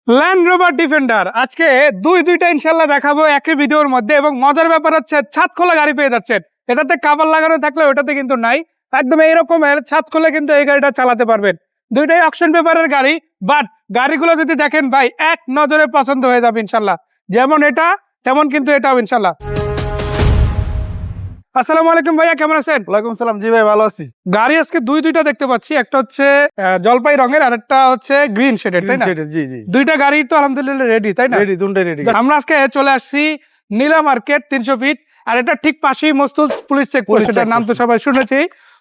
Land rover defender আজকে দুইটা ইনশাল্লাহ দেখাবো একই ভিডিওর মধ্যে। এবং মজার ব্যাপার হচ্ছে ছাদ খোলা গাড়ি পেয়ে যাচ্ছেন। এটাতে কাভার লাগানো থাকলে ওটাতে কিন্তু নাই। একদম এইরকমের ছাদ খোলা কিন্তু এই গাড়িটা চালাতে পারবেন। দুইটাই অকশন পেপারের গাড়ি, বাট গাড়িগুলো যদি দেখেন ভাই এক নজরে পছন্দ হয়ে যাবে ইনশাল্লাহ। যেমন এটা তেমন কিন্তু এটাও ইনশাল্লাহ। আসসালামু আলাইকুম ভাইয়া, কেমন আছেন? ওয়ালাইকুম সালাম। জি ভাই, ভালো আছি। গাড়ি আজকে দুইটা দেখতে পাচ্ছি, একটা হচ্ছে জলপাই রঙের আর একটা হচ্ছে গ্রিন শেডের, তাই না? জি জি। দুইটা গাড়ি তো আলহামদুলিল্লাহ রেডি, তাই না? রেডি, দুটোই রেডি। আমরা আজকে চলে আসছি নীলা মার্কেট 300 ফিট, আর এটা ঠিক পাশেই মস্তুল পুলিশ চেকপোস্ট। এটার নাম তো সবাই শুনেছি।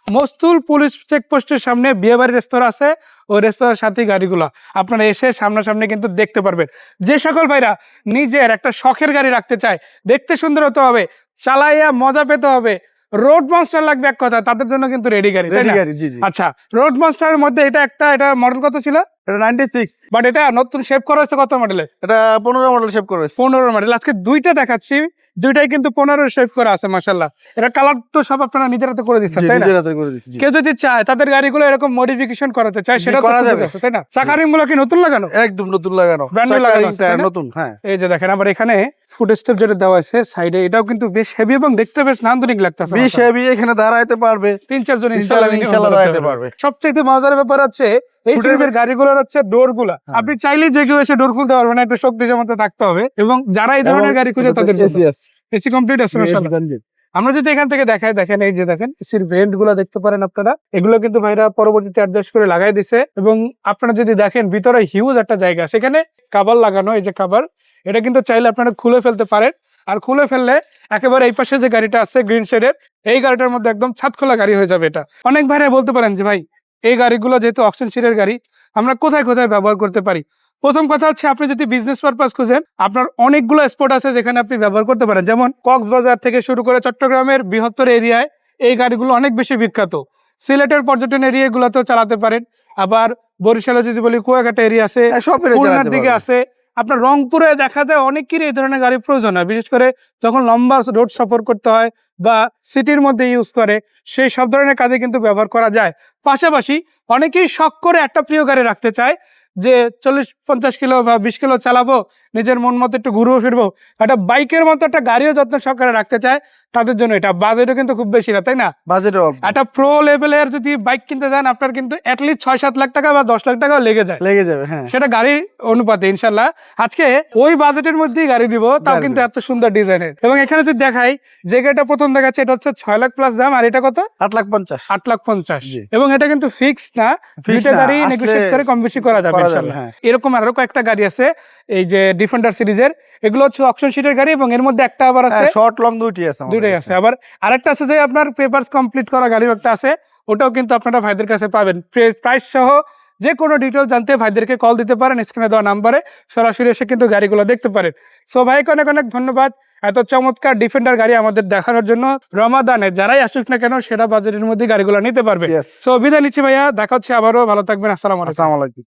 মস্তুল পুলিশ চেকপোস্টের সামনে বিয়েবাড়ি রেস্তোরাঁ আছে, ওই রেস্তোরাঁর সাথে গাড়িগুলো আপনারা এসে সামনাসামনি কিন্তু দেখতে পারবেন। যে সকল ভাইরা নিজের একটা শখের গাড়ি রাখতে চায়, দেখতে সুন্দর হতে হবে, চালাইয়া মজা পেতে হবে, রোড মনস্টার লাগবে এক কথা, তাদের জন্য কিন্তু রেডি গাড়ি, তাই না? জি জি। আচ্ছা, রোড মনস্টারের মধ্যে এটা মডেল কত ছিল? এটা 96, বাট এটা নতুন শেপ করা হয়েছে কত মডেলে? এটা 15 মডেল শেপ করে। 15 মডেল। আজকে দুইটা দেখাচ্ছি, দুইটাই কিন্তু 15 শেপ করা আছে মাশাআল্লাহ। এটা কালার তো সব আপনারা নিজের হাতে করে দিচ্ছেন, তাই না? নিজের হাতে করে দিচ্ছি। কেউ যদি চায় তাদের গাড়িগুলো এরকম মডিফিকেশন করাতে চায়, সেটা করা যাবে, তাই না? চাকা রিমগুলো কি নতুন লাগানো? একদম নতুন লাগানো, ব্র্যান্ড নিউ লাগানো আছে, তাই না? নতুন। হ্যাঁ, এই যে দেখেন, আবার এখানে ফুট স্টেপ যেটা দেওয়া আছে সাইডে, এটাও কিন্তু বেশ হেভি এবং দেখতে বেশ নান্দনিক লাগতেছে। বেশ হেভি, এখানে দাঁড়াইতে পারবে 3-4 জন ইনশাআল্লাহ দাঁড়াইতে পারবে। সবচেয়ে মজার ব্যাপার হচ্ছে এই সিরিজের গাড়িগুলোর হচ্ছে ডোর গুলা আপনি চাইলেই যে কেউ এসে ডোর খুলতে পারবেন না, একটু শক্তি সামর্থ্য থাকতে হবে। এবং যারা এই ধরনের গাড়ি খুঁজে তাদের জন্য এসি কমপ্লিট আছে মাশাআল্লাহ। আমরা যদি এখান থেকে দেখাই, দেখেন এই যে দেখেন এসির ভেন্ট গুলা দেখতে পারেন আপনারা। এগুলো কিন্তু ভাইরা পরবর্তীতে অ্যাডজাস্ট করে লাগাই দিছে। এবং আপনারা যদি দেখেন ভিতরে হিউজ একটা জায়গা, সেখানে কাভার লাগানো। এই যে কাভার, এটা কিন্তু চাইলে আপনারা খুলে ফেলতে পারেন। আর খুলে ফেললে একেবারে এই পাশে যে গাড়িটা আছে গ্রিন শেডের, এই গাড়িটার মধ্যে একদম ছাদ খোলা গাড়ি হয়ে যাবে। এটা অনেক ভাইরা বলতে পারেন যে ভাই এই গাড়িগুলো যেহেতু অকশন শেডের গাড়ি, আমরা কোথায় কোথায় ব্যবহার করতে পারি। প্রথম কথা হচ্ছে, আপনি যদি বিজনেস পারপাস খুঁজেন, আপনার অনেকগুলো স্পট আছে যেখানে আপনি ব্যবহার করতে পারেন। যেমন কক্সবাজার থেকে শুরু করে চট্টগ্রামের বৃহত্তর এরিয়ায় এই গাড়িগুলো অনেক বেশি বিখ্যাত। সিলেটের পর্যটন এরিয়াগুলোতেও চালাতে পারেন। আবার বরিশালে যদি বলি কুয়াকাটা এরিয়া আছে, খুলনার দিকে আছে। আপনার রংপুরে দেখা যায় অনেকেরই এই ধরনের গাড়ির প্রয়োজন হয়, বিশেষ করে যখন লম্বা রোড সফর করতে হয় বা সিটির মধ্যে ইউজ করে, সেই সব ধরনের কাজে কিন্তু ব্যবহার করা যায়। পাশাপাশি অনেকেই শখ করে একটা প্রিয় গাড়ি রাখতে চায়, যে 40-50 কিলো বা 20 কিলো চালাবো, নিজের মন মতো একটু ঘুরবো ফিরবো, একটা বাইকের মতো একটা গাড়িও যত্ন সহকারে রাখতে চায়, তাদের জন্য এটা। বাজেটও কিন্তু খুব বেশি না, তাই না? বাজেট একটা প্রো লেভেলের যদি বাইক কিনতে যান, আপনার কিন্তু অ্যাটলিস্ট 6-7 লাখ টাকা বা 10 লাখ টাকাও লেগে যাবে। হ্যাঁ, সেটা গাড়ির অনুপাতে ইনশাল্লাহ। আজকে ওই বাজেটের মধ্যেই গাড়ি দিব, তাও কিন্তু এত সুন্দর ডিজাইনের। এবং এখানে যদি দেখাই, যে গাড়িটা প্রথম দেখাচ্ছে এটা হচ্ছে 6 লাখ প্লাস দাম, আর এটা কত? 8,50,000। 8,50,000। এবং এটা কিন্তু ফিক্সড না, দুইটা গাড়ি নেগোশিয়েট করে কম বেশি করা যাবে ইনশাল্লাহ। এরকম আরো কয়েকটা গাড়ি আছে এই যে ডিফেন্ডার সিরিজের, এগুলো হচ্ছে অকশন শিটের গাড়ি। এবং এর মধ্যে একটা আবার আছে শর্ট লং দুইটাই আছে। আবার আরেকটা আছে যে আপনার পেপারস কমপ্লিট করা গাড়ি একটা আছে, ওটাও কিন্তু আপনারা ভাইদের কাছে পাবেন। প্রাইস সহ যে কোনো ডিটেল জানতে ভাইদেরকে কল দিতে পারেন, স্ক্রিনে দেওয়া নাম্বারে সরাসরি এসে কিন্তু গাড়িগুলো দেখতে পারেন। সো ভাইকে অনেক অনেক ধন্যবাদ এত চমৎকার ডিফেন্ডার গাড়ি আমাদের দেখানোর জন্য। রমাদানে যারাই আসুক না কেন, সেটা বাজেটের মধ্যে গাড়িগুলো নিতে পারবে। সো বিদায় নিচ্ছি ভাইয়া, দেখা হচ্ছে আবারও। ভালো থাকবেন। আসসালামু আলাইকুম।